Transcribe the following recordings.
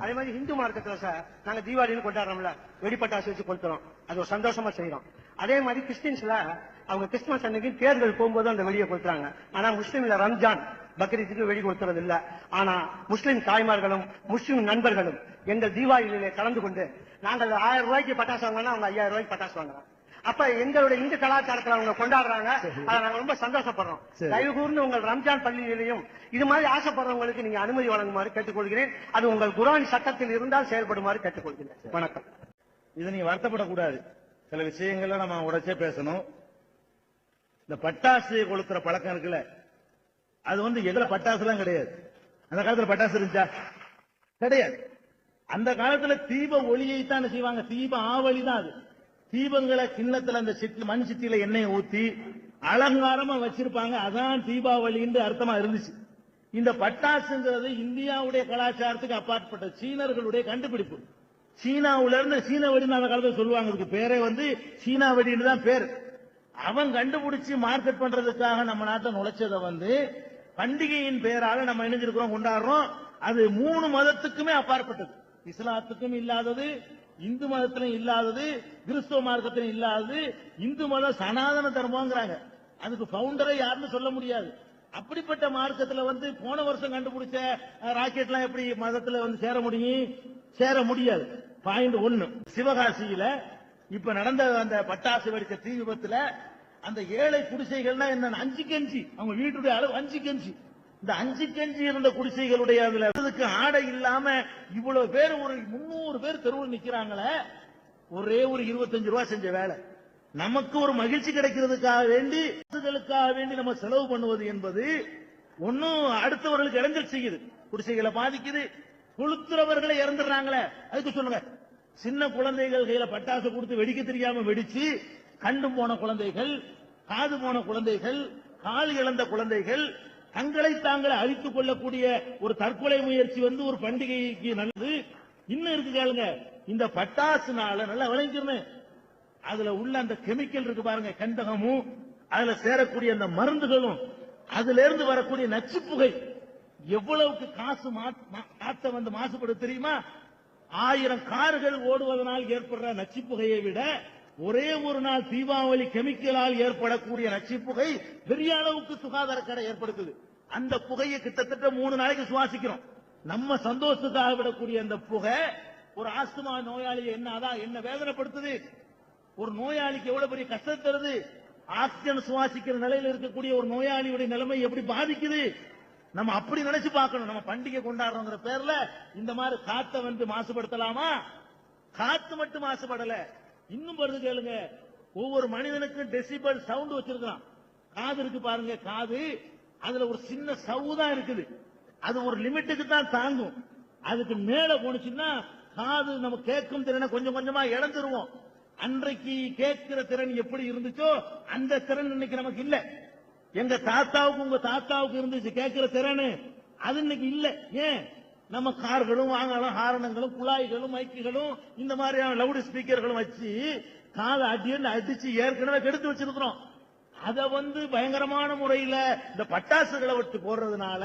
அதே மாதிரி இந்து மார்க்கத்துல சார் நாங்க தீபாவளின்னு கொண்டாடுறோம்ல, வெடிப்பட்டாசு வச்சு கொளுத்துறோம், அது ஒரு சந்தோஷமா செய்யறோம். அதே மாதிரி கிறிஸ்டின்ஸ்ல அவங்க கிறிஸ்துமஸ் அன்னைக்கு தேர்தல் போகும்போது அந்த வெடியை கொளுத்துறாங்க. ஆனா முஸ்லீம்ல ரம்ஜான் பக்ரீத்துக்கு வெடி கொளுத்துறது இல்ல. ஆனா முஸ்லீம் தாய்மார்களும் முஸ்லீம் நண்பர்களும் எங்கள் தீபாவளியிலே கலந்து கொண்டு நாங்கள் 1000 ரூபாய்க்கு பட்டாசு வாங்கினா அவங்க 5000 ரூபாய்க்கு பட்டாசு வாங்குறாங்க. அப்ப எங்களுடைய இந்து கலாச்சாரத்துல அவங்க கொண்டாடுறாங்க, அதை நாங்க ரொம்ப சந்தோஷப்படுறோம். தயவு கூர்ந்து உங்கள் ரம்ஜான் பள்ளியிலையும் இது மாதிரி ஆசைப்படுறவங்களுக்கு நீங்க அனுமதி வழங்குமாறு கேட்டுக்கொள்கிறேன். அது உங்கள் குர்ஆன் சட்டத்தில் இருந்தால் செயல்படுமாறு கேட்டுக்கொள்கிறேன். வணக்கம். இதை நீங்க வருத்தப்படக்கூடாது. சில விஷயங்கள்ல நம்ம உடைச்சே பேசணும். இந்த பட்டாசு கொளுத்துற பழக்கம் இருக்குல்ல, அது எதுல பட்டாசு எல்லாம் கிடையாது. அந்த காலத்துல பட்டாசு இருந்துச்சா? கிடையாது. அந்த காலத்துல தீப ஒளியை தான் செய்வாங்க, தீப ஆவலி தான் அது. தீபங்களை கிண்ணத்துல அந்த மண் சிட்டியில எண்ணெயை ஊத்தி அலங்காரமா வச்சிருப்பாங்க. அதான் தீபாவளின்னு அர்த்தமா இருந்துச்சு. இந்த பட்டாசுங்கிறது இந்தியாவுடைய கலாச்சாரத்துக்கு அப்பாற்பட்ட சீனர்களுடைய கண்டுபிடிப்பு. சீனாவுல இருந்து சீன வெடின்னு அந்த காலத்துல சொல்லுவாங்க. இதுக்கு பேரே சீனா வெடின்னு தான் பேர். அவன் கண்டுபிடிச்சு மார்க்கெட் பண்றதுக்காக நம்ம நாட்டை நுழைச்சதை பண்டிகையின் பேரால நம்ம இணைஞ்சிருக்கிறோம், கொண்டாடுறோம். அது 3 மதத்துக்குமே அப்பாற்பட்டது. இஸ்லாத்துக்கும் இல்லாதது, இந்து மதத்திலும் இல்லாதது, கிறிஸ்துவ மார்க்கத்திலும் இல்லாதது. இந்து மதம் சனாதன தர்மங்கிறாங்க. அதுக்கு பவுண்டரை யாருன்னு சொல்ல முடியாது. அப்படிப்பட்ட மார்க்கத்துல போன வருஷம் கண்டுபிடிச்ச ராக்கெட்லாம் எப்படி மதத்துல சேர முடியும்? சேர முடியாது. பாயிண்ட் 1. சிவகாசியில இப்ப நடந்த அந்த பட்டாசு வெடிச்ச தீ விபத்துல அந்த ஏழை குடிசைகள்னா என்ன, 5 கஞ்சி, அவங்க வீட்டுடைய அளவு 5 கஞ்சி. இந்த 5 கஞ்சி இருந்த குடிசைகளுடைய அதுக்கு ஆடை இல்லாம இவ்வளவு பேர், ஒரு 300 பேர் தெருவில் நிக்கிறாங்களே. ஒரே ஒரு 25 ரூபாய் செஞ்ச வேலை. நமக்கு ஒரு மகிழ்ச்சி கிடைக்கிறதுக்காக வேண்டி நம்ம செலவு பண்ணுவது என்பது ஒன்னும் அடுத்தவர்களுக்கு இடைஞ்சல் செய்யுது, குடிசைகளை பாதிக்குது. கொளுத்துறவர்களை இறந்துடுறாங்களே, அதுக்கு சொல்லுங்க. சின்ன குழந்தைகள் கையில பட்டாசு கொடுத்து வெடிக்க தெரியாம வெடிச்சு கண்டு போன குழந்தைகள், காது போன குழந்தைகள், கால் இழந்த குழந்தைகள், தங்களை தாங்களை அழித்துக் கொள்ளக்கூடிய ஒரு தற்கொலை முயற்சி ஒரு பண்டிகைக்கு நல்லது. இன்னும் இருக்கு கேளுங்க, இந்த பட்டாசுனால நல்லா விளைஞ்சிருந்தேன். அதுல உள்ள அந்த கெமிக்கல் இருக்கு பாருங்க, கந்தகமும் அதுல சேரக்கூடிய அந்த மருந்துகளும் அதுல இருந்து வரக்கூடிய நச்சு புகை எவ்வளவுக்கு காத்த மாசுபடு தெரியுமா? 1000 கார்கள் ஓடுவதனால் ஏற்படுற நச்சு புகையை விட ஒரே ஒரு நாள் தீபாவளி கெமிக்கலால் ஏற்படக்கூடிய நச்சு புகை பெரிய அளவுக்கு சுகாதார கடை ஏற்படுத்துது. அந்த புகையை கிட்டத்தட்ட 3 நாளைக்கு சுவாசிக்கிறோம். நம்ம சந்தோஷத்துக்காக விடக்கூடிய அந்த புகை ஒரு ஆஸ்துமா நோயாளியை என்ன வேதனைப்படுத்துது? ஒரு நோயாளிக்கு எவ்வளவு பெரிய கஷ்டம் தருது? ஆக்சிஜன் சுவாசிக்கிற நிலையில் இருக்கக்கூடிய ஒரு நோயாளியுடைய நிலைமை எப்படி பாதிக்குது? நம்ம அப்படி நினைச்சு பார்க்கணும். நம்ம பண்டிகை கொண்டாடுறோங்கிற பேர்ல இந்த மாதிரி காத்த மாசுபடுத்தலாமா? காத்து மட்டும் மாசுபடல, இன்னும் வருது கேளுங்க. ஒவ்வொரு மனிதனுக்கும் டெசிபல் சவுண்ட் வச்சிருக்கான். காது இருக்கு பாருங்க, காது அதுல ஒரு சின்ன சவுதான் இருக்குது. அது ஒரு லிமிட்டுக்கு தான் தாங்கும். அதுக்கு மேல போனுச்சுன்னா காது நம்ம கேட்கும் திறனை கொஞ்சம் கொஞ்சமா இழந்துருவோம். அன்றைக்கு கேட்கிற திறன் எப்படி இருந்துச்சோ அந்த திறன் இன்னைக்கு நமக்கு இல்ல. எங்க தாத்தாவுக்கு உங்க தாத்தாவுக்கு இருந்துச்சு கேட்கிற திறன், அது இன்னைக்கு இல்ல. ஏன்? நம்ம கார்களும் வாங்கலாம், ஹாரணங்களும் குழாய்களும் மைக்குகளும் இந்த மாதிரியான லவுட் ஸ்பீக்கர்களும் வச்சு காதை அடிச்சு ஏற்கனவே கெடுத்து வச்சிருக்கிறோம். அத பயங்கரமான முறையில இந்த பட்டாசுகளை விட்டு போடுறதுனால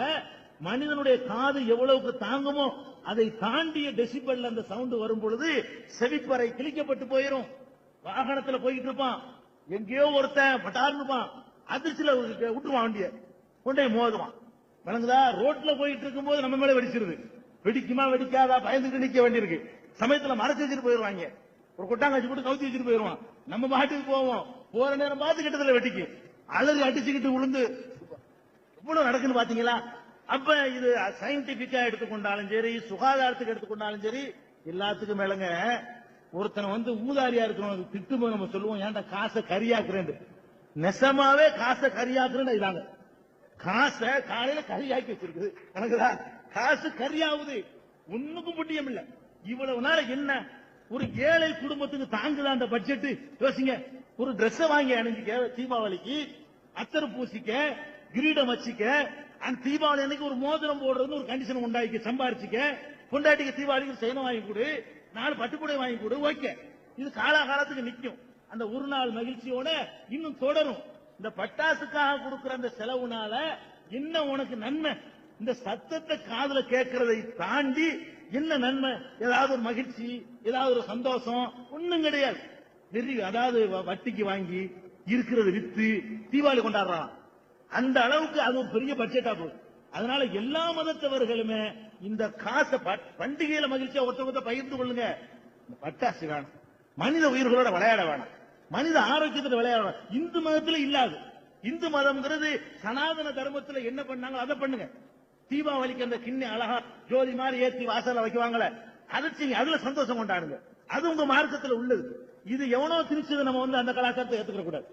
மனிதனுடைய காது எவ்வளவுக்கு தாங்குமோ அதை தாண்டிய டெசிபல் அந்த சவுண்ட் வரும் பொழுது செவிப்பறை கிழிக்கப்பட்டு போயிடும். வாகனத்துல போயிட்டு இருப்பான், எங்கேயோ ஒருத்தன் பட்டார்னு இருப்பான், அதிர்ச்சியில விட்டுருவான், வண்டிய கொண்டே மோதுவான். வணங்குதா? ரோட்ல போயிட்டு இருக்கும் போது நம்ம மேல வெடிச்சிருது. வெடிக்குமா வெடிக்காதா பயந்துட்டு நிக்க வேண்டியிருக்கு. சமயத்துல மறைச்சு வச்சுட்டு போயிருவாங்க, ஒரு கொட்டாங்காட்சி போட்டு கவுத்தி வச்சுட்டு போயிருவான். நம்ம பாட்டுக்கு போவோம், போற நேரம் பார்த்து கிட்டத்துல வெட்டிக்கு அலறி அடிச்சுக்கிட்டு விழுந்து இவ்வளவு நடக்குன்னு பாத்தீங்களா? அப்ப இது சயின்டிபிக்கா எடுத்துக்கொண்டாலும் சரி, சுகாதாரத்துக்கு எடுத்துக்கொண்டாலும் சரி, எல்லாத்துக்கும் மேலங்க ஒருத்தனை ஊதாரியா இருக்கணும் திட்டும்போது நம்ம சொல்லுவோம், ஏன்டா காசை கரியாக்குறேன். நெசமாவே காசை கரியாக்குறேன்னு இதாங்க. காசை காலையில கரியாக்கி வச்சிருக்குது, எனக்குதா காசு கரியாவுது, ஒண்ணுக்கும் புண்ணியம் இல்ல. இவ்வளவு நாள் என்ன ஒரு ஏழை குடும்பத்துக்கு தாங்குதா அந்த பட்ஜெட்? யோசிங்க. ஒரு டிரெஸ் வாங்கி அணிஞ்சிக்க, தீபாவளிக்கு அத்தர் பூசிக்க, கிரீடம் வச்சிக்க, அந்த தீபாவளி அன்னைக்கு ஒரு மோதிரம் போடுறதுன்னு ஒரு கண்டிஷன் உண்டாக்கி சம்பாரிச்சிக்க, பொண்டாட்டிக்கு தீபாவளிக்கு செயினை வாங்கி கொடு, 4 பட்டுப்புடை வாங்கி கொடு, ஓகே. இது காலாகாலத்துக்கு நிக்கும். அந்த ஒரு நாள் மகிழ்ச்சியோட இன்னும் தொடரும். இந்த பட்டாசுக்காக கொடுக்கிற அந்த செலவுனால என்ன உனக்கு நன்மை? இந்த சத்தத்தை காதுல கேட்கறதை தாண்டி என்ன நன்மை? ஏதாவது ஒரு மகிழ்ச்சி, ஏதாவது ஒரு சந்தோஷம் ஒண்ணும் கிடையாது. அதாவது வட்டிக்கு வாங்கி இருக்கிறது வித்து தீபாவளி கொண்டாடுறான். அந்த அளவுக்கு அது ஒரு பெரிய பட்ஜெட்டா போகுது. அதனால எல்லா மதத்தவர்களுமே இந்த காசை பண்டிகையில மகிழ்ச்சியா ஒருத்தர் பகிர்ந்து கொள்ளுங்க. பட்டாசு வேணும், மனித உயிர்களோட விளையாட வேணாம், மனித ஆரோக்கியத்துல விளையாட வேணாம். இந்து மதத்துல இல்லாது. இந்து மதம்ங்கிறது சனாதன தர்மத்துல என்ன பண்ணாங்க அதை பண்ணுங்க. தீபாவளிக்கு அந்த கிண்ணி அழகா ஜோதி மாதிரி ஏத்தி வாசல்ல வைக்குவாங்களே, அதை செய்யுங்க, அதுல சந்தோஷம் கொண்டாடுங்க. அது உங்க மார்க்கத்துல உள்ளது. இது எவனோ திணிச்சது நம்ம அந்த கலாச்சாரத்தை ஏத்துக்க கூடாது.